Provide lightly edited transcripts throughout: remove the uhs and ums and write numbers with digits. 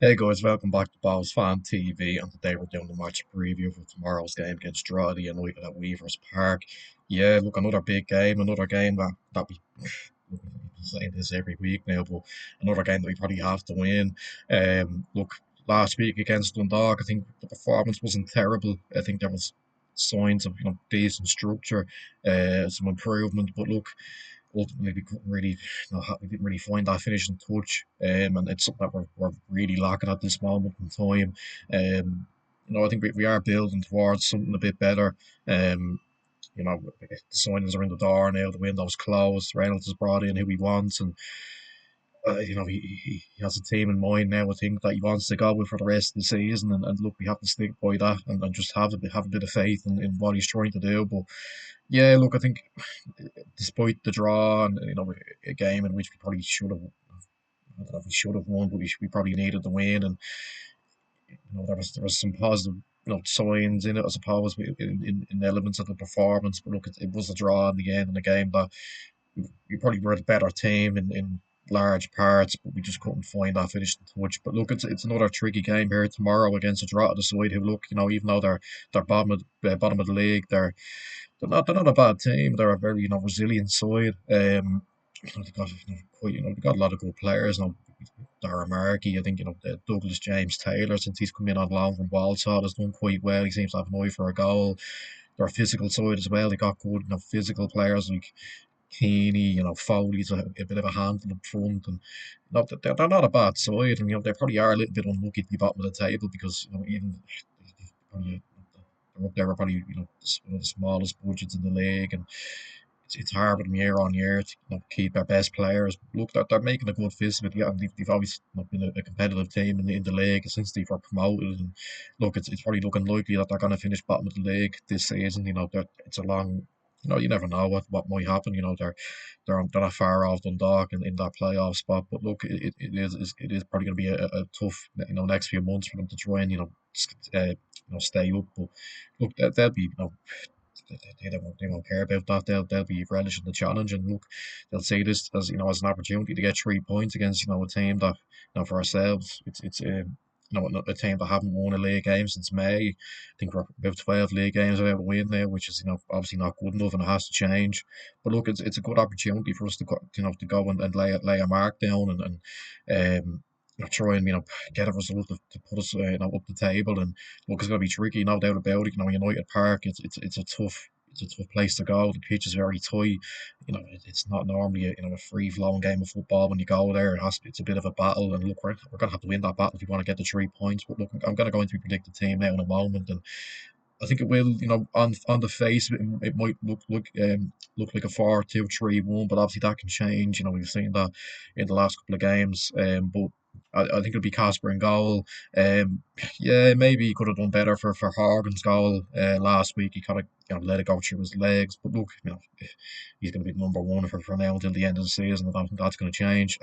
Hey guys, welcome back to Balls Fan TV, and today we're doing the match preview for tomorrow's game against Drogheda United at Weavers Park. Yeah, look, another big game, another game that we've been saying this every week now, but another game that we probably have to win. Look, last week against Dundalk, I think the performance wasn't terrible. I think there was signs of decent structure, some improvement, but look, ultimately we couldn't really, we didn't really find that finishing touch, and it's something that we're really lacking at this moment in time. I think we are building towards something a bit better. Um, the signings are in the door now, the window's closed. Reynolds has brought in who he wants, and he has a team in mind now. I think that he wants to go with for the rest of the season, and look, we have to stick by that and just have a bit of faith in what he's trying to do. But yeah, look, I think despite the draw and a game in which we probably should have, I don't know if we should have won, but we probably needed the win, and there was some positive signs in it, I suppose, in elements of the performance. But look, it was a draw in the end, in a game that we probably were the better team in large parts, but we just couldn't find that finishing touch. But look, it's another tricky game here tomorrow against a Drogheda side who look, even though they're bottom of the league, they're not a bad team. They're a very resilient side. They've got quite they've got a lot of good players. Dara Markey, I think Douglas James Taylor, since he's come in on loan from Walsall, has done quite well. He seems to have an eye for a goal. They're a physical side as well. They got good physical players like Keeney, Foley's a bit of a handful up front, and they're not a bad side, and they probably are a little bit unlucky to be bottom of the table because even probably they're up there with probably one of the smallest budgets in the league, and it's hard with them year on year to keep their best players. Look, they're making a good fist of it. Yeah, and they've always been a competitive team in the league since they were promoted. And look, it's probably looking likely that they're going to finish bottom of the league this season. It's a long. You never know what might happen. They're not far off Dundalk in that playoff spot. But look, it is probably going to be a tough next few months for them to try and stay up. But look, they'll be they won't care about that. They'll be relishing the challenge, and look, they'll see this as as an opportunity to get 3 points against a team that for ourselves a team that haven't won a league game since May. I think we're about 12 league games without a win now, which is obviously not good enough, and it has to change. But look, it's a good opportunity for us to go, and lay a mark down, try and get a result to put us up the table. And look, it's going to be tricky, no doubt about it. United Park, it's a tough place to go. The pitch is very tight. It's not normally a free flowing game of football when you go there. It's a bit of a battle, and look, we're going to have to win that battle if we want to get the 3 points. But look, I'm going to go into predict the team now in a moment, and I think it will. On the face, it might look like a 4-2-3-1, but obviously that can change. We've seen that in the last couple of games. But I think it'll be Casper in goal. Yeah, maybe he could have done better for Horgan's goal last week. He kind of let it go through his legs. But look, he's going to be number one for now until the end of the season. I don't think that's going to change.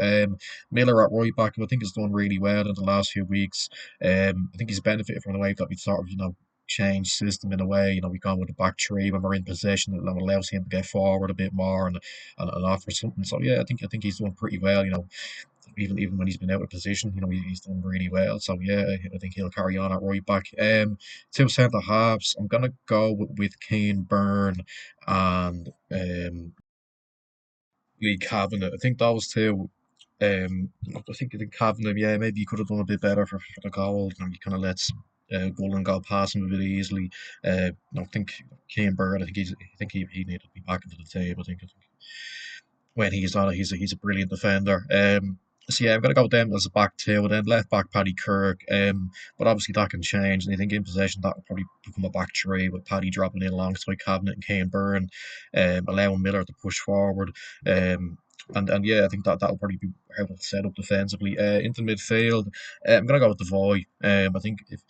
Miller at right back, who I think has done really well in the last few weeks. I think he's benefited from the way that we sort of change system in a way. We've gone with the back three when we're in possession. It allows him to get forward a bit more and offer something. So yeah, I think he's doing pretty well. Even when he's been out of position, he's done really well. So yeah, I think he'll carry on at right back. Two centre halves. I'm gonna go with Kane Byrne and Lee Kavanagh. I think those two. I think Kavanagh, yeah, maybe he could have done a bit better for the goal. He kind of lets Golden go past him a bit easily. I think Kane Bird, I think he needed to be back into the team. I think when he's on it, he's a brilliant defender. So yeah, I'm gonna go with them as a back two, and then left back Paddy Kirk. But obviously that can change, and I think in possession that will probably become a back three with Paddy dropping in alongside Cabinet and Kane Byrne, allowing Miller to push forward. And yeah, I think that'll probably be how they'll set up defensively. Into midfield, I'm gonna go with the Voy. I think if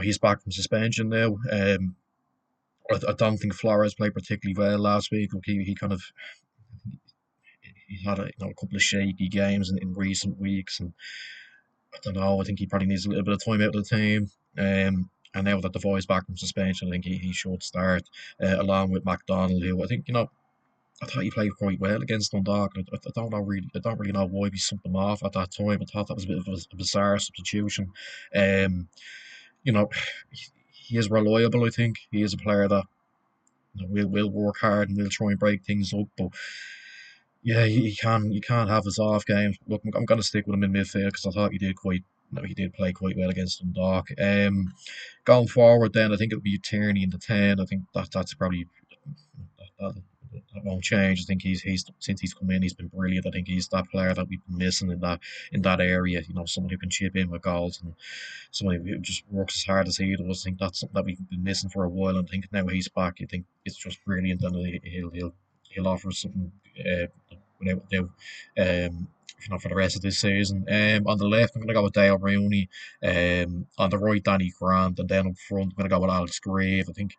he's back from suspension now. I don't think Flores played particularly well last week. Look, he kind of he's had a couple of shaky games in recent weeks, and I don't know. I think he probably needs a little bit of time out of the team. And now that the boy's back from suspension, I think he should start along with McDonald, who I think I thought he played quite well against Dundalk. I don't know really. I don't really know why we subbed him off at that time. I thought that was a bit of a bizarre substitution. Um, you know, he is reliable. I think he is a player that will work hard and will try and break things up. But yeah, you can't have his off games. Look, I'm going to stick with him in midfield because I thought he did quite. No, he did play quite well against Dundalk. Going forward, then I think it'll be Tierney in the 10. I think that's probably that, that won't change. I think he's since he's come in, he's been brilliant. I think he's that player that we've been missing in that area. You know, someone who can chip in with goals and somebody who just works as hard as he does. I think that's something that we've been missing for a while. And I think now he's back, I think it's just brilliant, and he'll offer something without doubt. For the rest of this season. On the left, I'm going to go with Dale Rooney. On the right, Danny Grant, and then up front, I'm going to go with Alex Grave. I think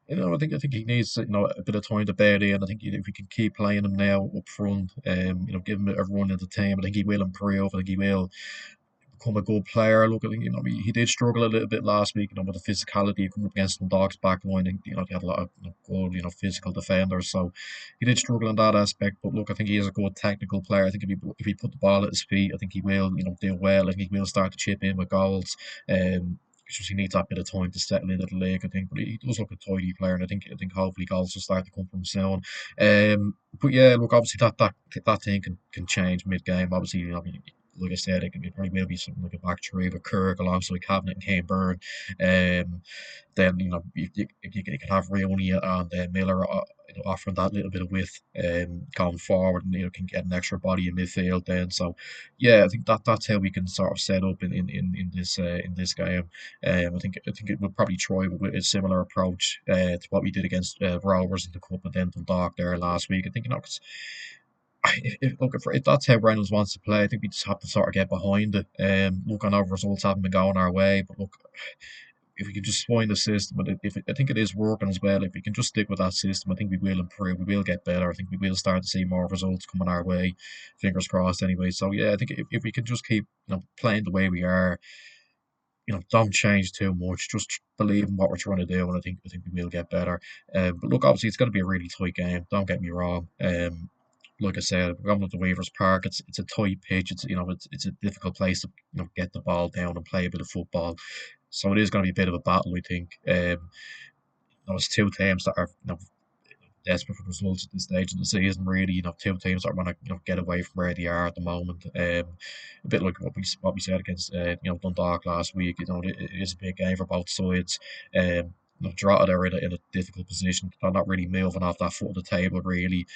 he needs a bit of time to bed in. I think if we can keep playing him now up front, give him a run in the team, I think he will improve. I think he will become a good player. Look, I think he did struggle a little bit last week, with the physicality coming up against the Dogs back line. And, they had a lot of good, physical defenders, so he did struggle in that aspect. But look, I think he is a good technical player. I think if he put the ball at his feet, I think he will, do well. I think he will start to chip in with goals. It's just he needs that bit of time to settle into the league, I think. But he does look a tidy player, and I think hopefully goals will start to come from him soon. But yeah, look, obviously that thing can change mid game. Obviously, like I said, it probably will be something like a back three with Kirk alongside Cabinet and Kane Byrne. Um, then you can have Rooney and Miller offering that little bit of width going forward, and can get an extra body in midfield. Then so yeah, I think that's how we can sort of set up in this game. I think it would probably try with a similar approach to what we did against Rovers in the Cup and then Dundalk there last week. I think 'cause if that's how Reynolds wants to play, I think we just have to sort of get behind it. Look, I know results haven't been going our way, but look, if we can just find the system, and I think it is working as well. If we can just stick with that system, I think we will improve. We will get better. I think we will start to see more results coming our way. Fingers crossed, anyway. So yeah, I think if we can just keep playing the way we are, don't change too much. Just believe in what we're trying to do, and I think we will get better. But look, obviously, it's going to be a really tight game. Don't get me wrong. Like I said, we're going to the Weavers Park. It's a tight pitch. It's a difficult place to get the ball down and play a bit of football. So it is going to be a bit of a battle, I think. It's two teams that are desperate for results at this stage of the season. Really, two teams that want to get away from where they are at the moment. A bit like what we said against Dundalk last week. It is a big game for both sides. Drogheda are in a difficult position. They're not really moving off that foot of the table really.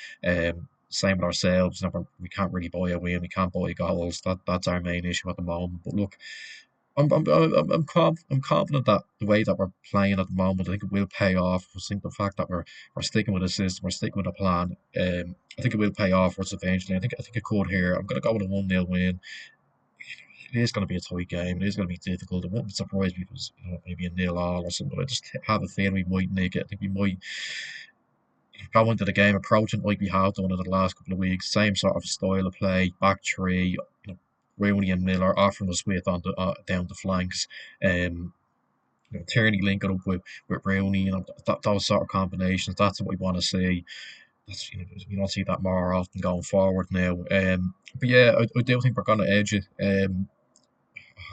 Same with ourselves. We can't really buy a win. We can't buy goals. That's our main issue at the moment. But look, I'm confident that the way that we're playing at the moment, I think it will pay off. I think the fact that we're sticking with a system, we're sticking with a plan. I think it will pay off for us eventually. I think it could here. I'm going to go with a 1-0 win. It is going to be a tight game. It is going to be difficult. It wouldn't surprise me if it was maybe a nil all or something. But I just have a feeling we might nick it. I think we might go into the game approaching like we have done in the last couple of weeks. Same sort of style of play, back three. Rooney and Miller offering us width on down the flanks. Um, Tierney linking up with Rooney, those sort of combinations. That's what we want to see. We don't see that more often going forward now. But yeah, I do think we're going to edge it. I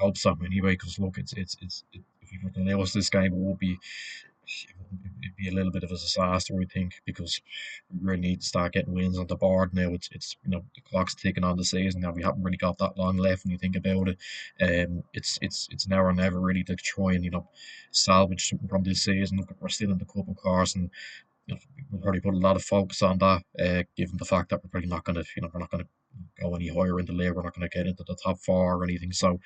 hope so anyway, because look, if we were to lose this game, it'd be a little bit of a disaster, I think, because we really need to start getting wins on the board now. It's the clock's ticking on the season now. We haven't really got that long left when you think about it. It's now or never really to try and salvage something from this season. Look, we're still in the cup, of course, and we'll probably put a lot of focus on that, given the fact that we're probably not going to, we're not going to go any higher in the league. We're not going to get into the top four or anything. So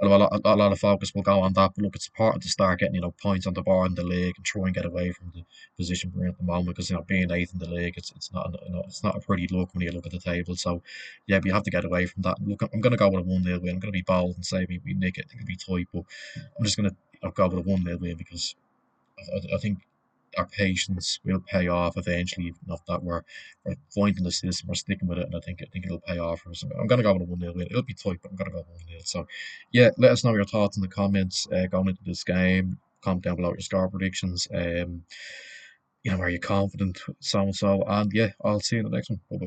a lot of focus will go on that. But look, it's important to start getting points on the board in the league and try and get away from the position we're in at the moment. Because being eighth in the league, it's not a pretty look when you look at the table. So yeah, we have to get away from that. Look, I'm going to go with a 1-0 win. I'm going to be bold and say we nick it. I think it'll be tight, but I'm just going to go with a 1-0 win because I think our patience will pay off eventually. Not that we're finding the system, we're sticking with it, and I think it'll pay off for us. I'm going to go with a 1-0 win. It'll be tight, but I'm going to go 1-0. So, yeah, let us know your thoughts in the comments going into this game. Comment down below your score predictions. are you confident, so and so, and yeah, I'll see you in the next one. Bye bye.